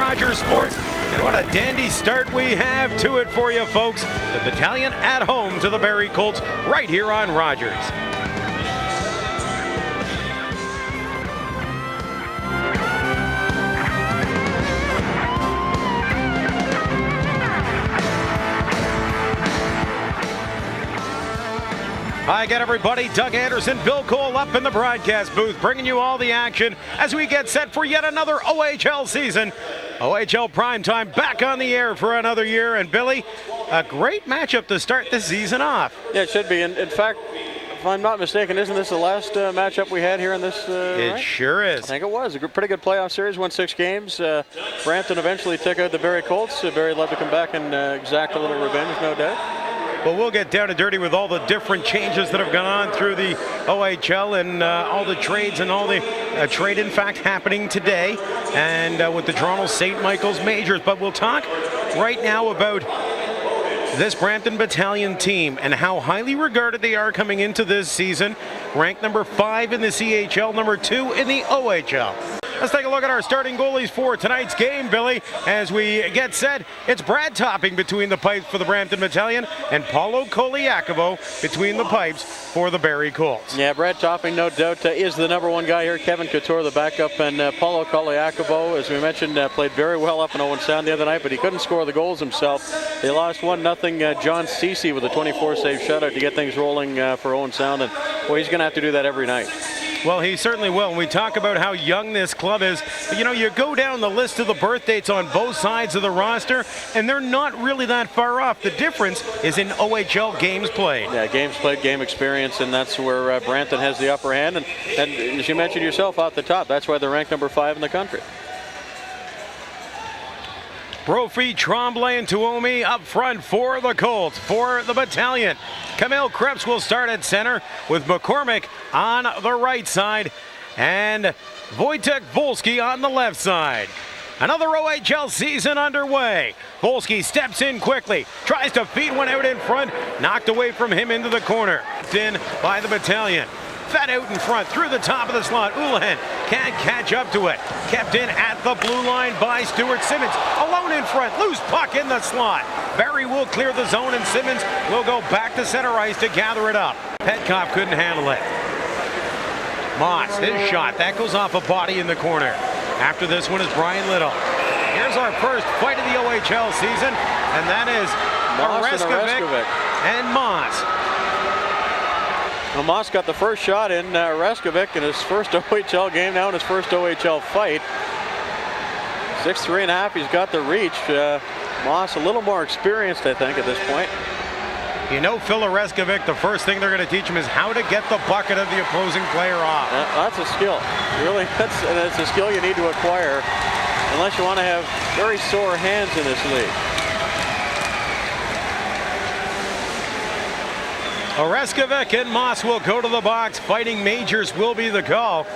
Rogers Sports. And what a dandy start we have to it for you, folks. The Battalion at home to the Barrie Colts right here on Rogers. Hi again, everybody. Doug Anderson, Bill Cole up in the broadcast booth, bringing you all the action as we get set for yet another OHL season. OHL primetime back on the air for another year. And Billy, a great matchup to start this season off. Yeah, it should be. In fact, if I'm not mistaken, isn't this the last matchup we had here in this? It right? sure is. I think it was. A pretty good playoff series, won 6 games. Brampton eventually took out the Barrie Colts. Barrie love to come back and exact a little revenge, no doubt. Well, we'll get down and dirty with all the different changes that have gone on through the OHL and all the trades and all the trade, in fact, happening today, and with the Toronto St. Michael's Majors. But we'll talk right now about this Brampton Battalion team and how highly regarded they are coming into this season. Ranked number 5 in the CHL, number 2 in the OHL. Let's take a look at our starting goalies for tonight's game, Billy. As we get set, it's Brad Topping between the pipes for the Brampton Battalion and Paulo Koliakovo between the pipes for the Barrie Colts. Yeah, Brad Topping, no doubt, is the number 1 guy here. Kevin Couture, the backup, and Paulo Koliakovo, as we mentioned, played very well up in Owen Sound the other night, but he couldn't score the goals himself. They lost 1-0. John Cece with a 24-save shutout to get things rolling for Owen Sound, and well, he's going to have to do that every night. Well, he certainly will. We talk about how young this club is. But, you know, you go down the list of the birth dates on both sides of the roster, and they're not really that far off. The difference is in OHL games played. Yeah, games played, game experience, and that's where Brampton has the upper hand. And as you mentioned yourself off the top, that's why they're ranked number 5 in the country. Brophy, Tremblay, and Tuomi up front for the Colts. For the Battalion, Camille Krebs will start at center with McCormick on the right side and Wojtek Volsky on the left side. Another OHL season underway. Volsky steps in quickly, tries to feed one out in front, knocked away from him into the corner. In by the Battalion. Fed out in front, through the top of the slot. Ullahan can't catch up to it. Kept in at the blue line by Stuart Simmons. Alone in front, loose puck in the slot. Barrie will clear the zone and Simmons will go back to center ice to gather it up. Petkoff couldn't handle it. Moss, his shot, that goes off a body in the corner. After this one is Brian Little. Here's our first fight of the OHL season, and that is Oreskovic and Moss. Well, Moss got the first shot in Oreskovic in his first OHL game, now in his first OHL fight. 6'3½", he's got the reach. Moss a little more experienced, I think, at this point. You know, Phil Oreskovic, the first thing they're going to teach him is how to get the bucket of the opposing player off. That's a skill. Really, that's a skill you need to acquire unless you want to have very sore hands in this league. Oreskovic and Moss will go to the box. Fighting Majors will be the call.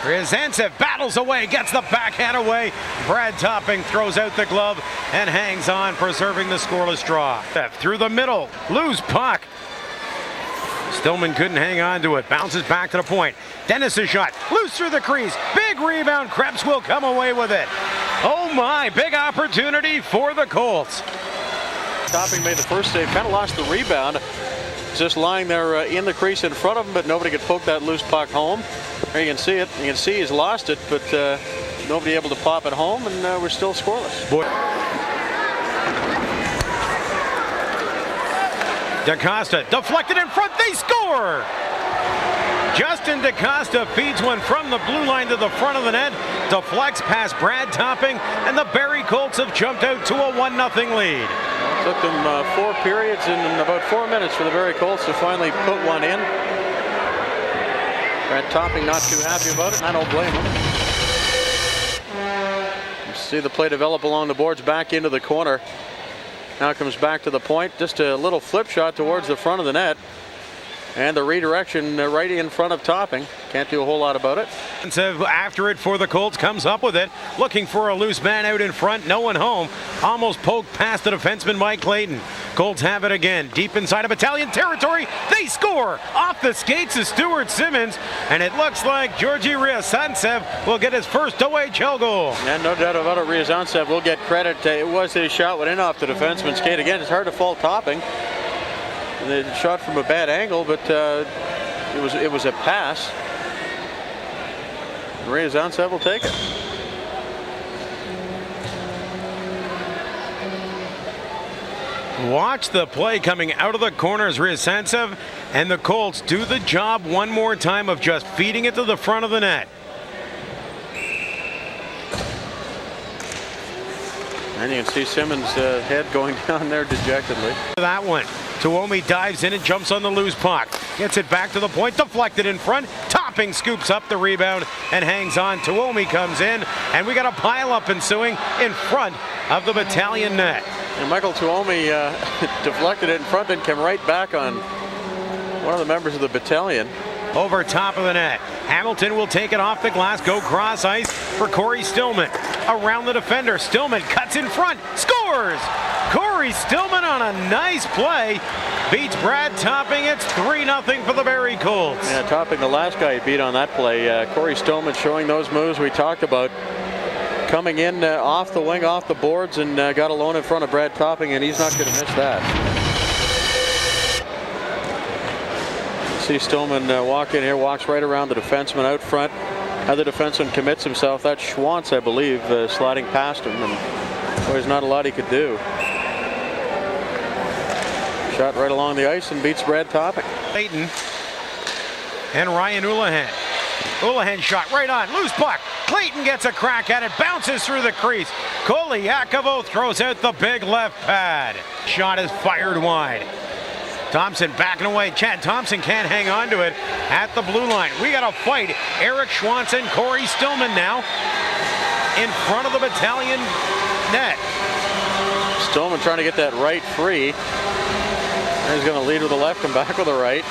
Ryazantsev battles away, gets the backhand away. Brad Topping throws out the glove and hangs on, preserving the scoreless draw. Through the middle, loose puck. Stillman couldn't hang on to it. Bounces back to the point. Dennis' shot, loose through the crease. Big rebound. Krebs will come away with it. Oh my, big opportunity for the Colts. Topping made the first save, kind of lost the rebound. Just lying there in the crease in front of him, but nobody could poke that loose puck home. There you can see it. You can see he's lost it, but nobody able to pop it home, and we're still scoreless. Boy. DaCosta deflected in front. They score! Justin DaCosta feeds one from the blue line to the front of the net. Deflects past Brad Topping, and the Barrie Colts have jumped out to a 1-0 lead. It took them 4 periods and about 4 minutes for the Barrie Colts to finally put one in. Brad Topping not too happy about it, and I don't blame him. You see the play develop along the boards back into the corner. Now comes back to the point. Just a little flip shot towards the front of the net. And the redirection right in front of Topping. Can't do a whole lot about it. After it for the Colts, comes up with it, looking for a loose man out in front, no one home. Almost poked past the defenseman Mike Clayton. Colts have it again, deep inside of Battalion territory. They score off the skates of Stuart Simmons, and it looks like Georgi Ryazantsev will get his first OHL goal. And no doubt about it, Ryazantsev will get credit. It was his shot went in off the defenseman's skate. Again, it's hard to fault Topping. The shot from a bad angle, but it was a pass. Ryazantsev will take it. Watch the play coming out of the corners. Ryazantsev and the Colts do the job one more time of just feeding it to the front of the net. And you can see Simmons' head going down there dejectedly. That one. Tuomi dives in and jumps on the loose puck. Gets it back to the point, deflected in front. Topping scoops up the rebound and hangs on. Tuomi comes in, and we got a pile-up ensuing in front of the Battalion net. And Michael Tuomi deflected it in front and came right back on one of the members of the Battalion. Over top of the net. Hamilton will take it off the glass, go cross ice for Corey Stillman. Around the defender, Stillman cuts in front, scores! Corey Stillman on a nice play, beats Brad Topping. It's 3-0 for the Barrie Colts. Yeah, Topping, the last guy he beat on that play. Corey Stillman showing those moves we talked about. Coming in off the wing, off the boards, and got alone in front of Brad Topping, and he's not going to miss that. See Stillman walk in here, walks right around the defenseman out front. How the defenseman commits himself. That's Schwantz, I believe, sliding past him, and well, there's not a lot he could do. Shot right along the ice and beats Brad Topping. Clayton and Ryan Houlihan. Houlihan shot right on, loose puck. Clayton gets a crack at it, bounces through the crease. Koliakovo throws out the big left pad. Shot is fired wide. Thompson backing away. Chad Thompson can't hang on to it at the blue line. We got a fight. Eric Schwantz and Corey Stillman now in front of the Battalion net. Stillman trying to get that right free. He's going to lead with the left, come back with the right.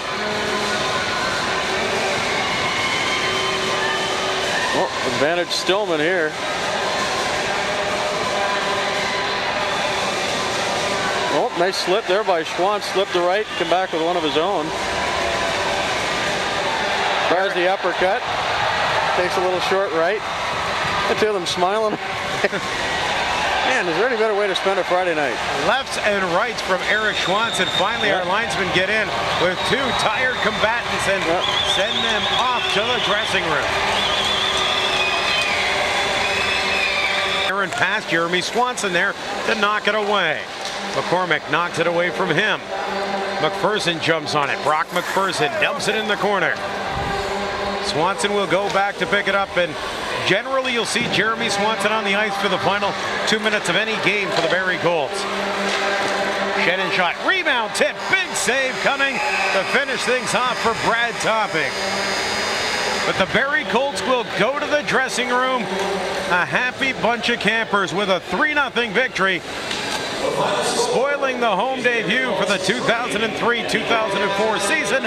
Well, advantage Stillman here. Oh, nice slip there by Schwantz. Slipped the right, come back with one of his own. Tries the uppercut. Takes a little short right. The two of them smiling. Man, is there any better way to spend a Friday night? Lefts and rights from Eric Schwantz, and finally our linesmen get in with two tired combatants and send them off to the dressing room. Aaron past Jeremy Swanson there to knock it away. McCormick knocks it away from him. McPherson jumps on it. Brock McPherson dumps it in the corner. Swanson will go back to pick it up, and generally you'll see Jeremy Swanson on the ice for the final 2 minutes of any game for the Barrie Colts. Shannon shot, rebound tip, big save coming to finish things off for Brad Topping. But the Barrie Colts will go to the dressing room, a happy bunch of campers with a 3-0 victory, spoiling the home debut for the 2003-2004 season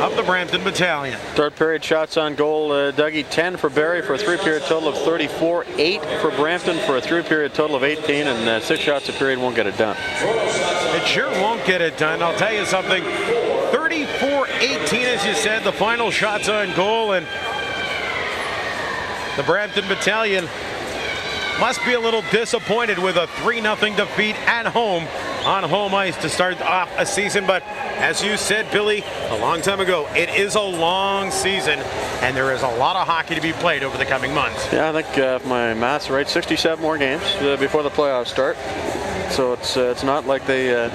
of the Brampton Battalion. Third period shots on goal, Dougie 10 for Barrie for a 3-period total of 34, 8 for Brampton for a 3-period total of 18, and 6 shots a period won't get it done. It sure won't get it done. I'll tell you something, 34-18 as you said, the final shots on goal, and the Brampton Battalion must be a little disappointed with a 3-0 defeat at home on home ice to start off a season. But as you said, Billy, a long time ago, it is a long season and there is a lot of hockey to be played over the coming months. Yeah, I think if my math's right, 67 more games before the playoffs start. So it's not like they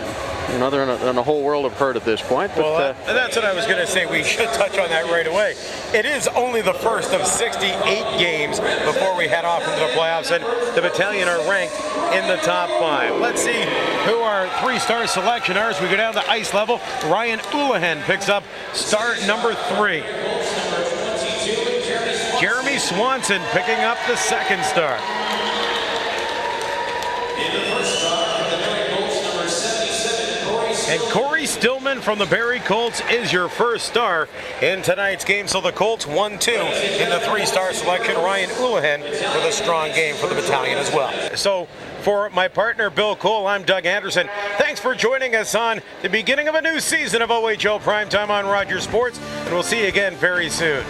they're in a whole world of hurt at this point. But, well, that's what I was going to say. We should touch on that right away. It is only the first of 68 games before we head off into the playoffs, and the Battalion are ranked in the top 5. Let's see who our 3-star selection are as we go down to ice level. Ryan Houlihan picks up star number 3. Jeremy Swanson picking up the 2nd star. And Corey Stillman from the Barrie Colts is your first star in tonight's game. So the Colts 1-2 in the 3-star selection. Ryan Houlihan with a strong game for the Battalion as well. So for my partner Bill Cole, I'm Doug Anderson. Thanks for joining us on the beginning of a new season of OHL Primetime on Rogers Sports, and we'll see you again very soon.